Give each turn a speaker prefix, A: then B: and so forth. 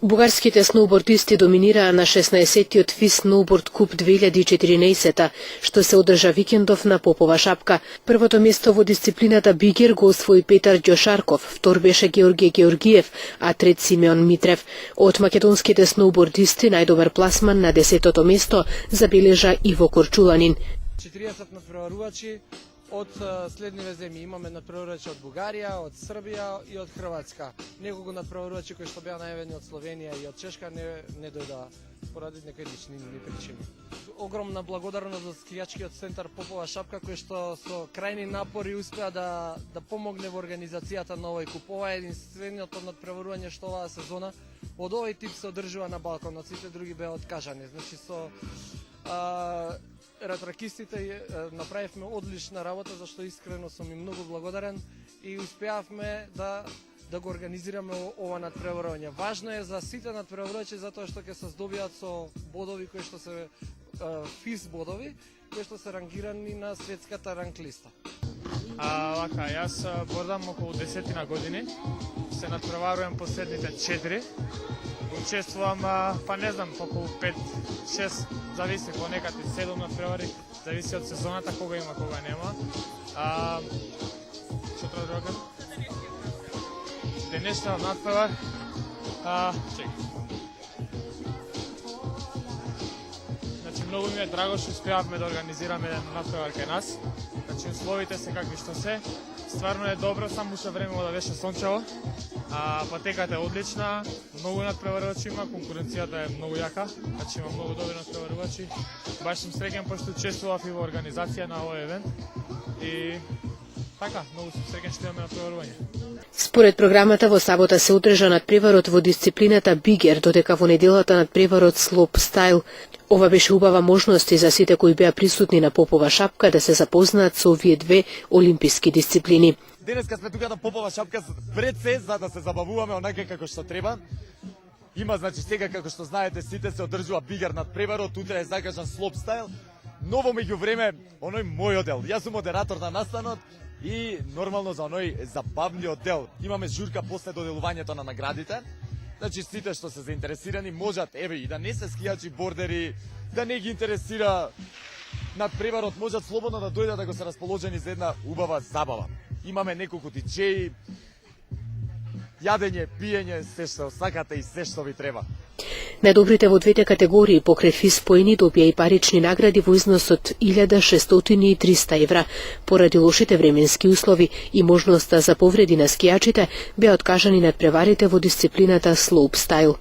A: Бугарските сноубордисти доминираа на 16-тиот FIS Snowboard Cup 2014, што се одржа викендов на Попова шапка. Првото место во дисциплината бигер го освои Петар Ѓошарков, втор беше Георгиј Георгиев, а трет Симеон Митрев. Од македонските сноубордисти најдобар пласман на 10-тото место забележа Иво Корчуланин.
B: 40 надпреварувачи од следниве земји. Имаме надпреварувачи од Бугарија, од Србија и од Хрватска. Неколку надпреварувачи кои што беа најавени од Словенија и од Чешка не дојдоа поради некои лични причини. Огромна благодарност за скијачкиот центар Попова шапка кој што со крајни напори успеа да помогне во организацијата на овој куп. Ова е единственото надпреварување што оваа сезона од овој тип се одржува на балконот, сите други беа откажани. Значи со ратракистите направивме одлична работа, за што искрено сум им многу благодарен и успеавме да го организираме ова надпреварување. Важно е за сите надпреварувачи затоа што ќе се здобијат со бодови кои што се FIS бодови, кои што се рангирани на светската ранглиста.
C: Јас бордам околу 10 години, се надпреварувам последните 4. Учествувам, не знам, околу 5-6, зависи, понекад и 7 надпревари, зависи од сезоната, кога има, кога нема. Што треба да рокам? Денешна надпревар, Значи, многу ми е драго што успеавме да организираме надпревар кај нас. Значи, условите се какви што се. Стварно е добро, само уште време да беше сончево. Патеката е одлична, многу надпреварувачи има, конкуренцијата е многу јака, значи има многу добри надпреварувачи. Баш сум среќен пошто учествував и во организација на овој евент и така, многу сум среќен што имаме надпреварување.
A: Според програмата во сабота се одржа надпреварот во дисциплината бигер, додека во неделата надпреварот слоп стайл. Ова беше убава можност и за сите кои беа присутни на Попова шапка да се запознаат со овие две олимписки дисциплини.
D: Денеска сме тука на Попова шапка пред се за да се забавуваме онака како што треба. Има, значи, сега како што знаете, сите се одржува бигер надпреварот, утре е закажан слоп стайл. Но во меѓувреме, оној мој одел. Јас сум модератор на настанот и нормално за оној забавниот дел. Имаме журка после доделувањето на наградите. Значи, сите што се заинтересирани можат, еве, и да не се скијачи бордери, да не ги интересира надпреварот, можат слободно да дојдат ако се расположени за една убава забава. Имаме неколку диџеи, јадење, пиење, се што сакате и се што ви треба.
A: Најдобрите во двете категории покрај FIS поени добија и парични награди во износ од 1600 и 300 евра. Поради лошите временски услови и можноста за повреди на скијачите, беа откажани надпреварите во дисциплината слоуп стайл.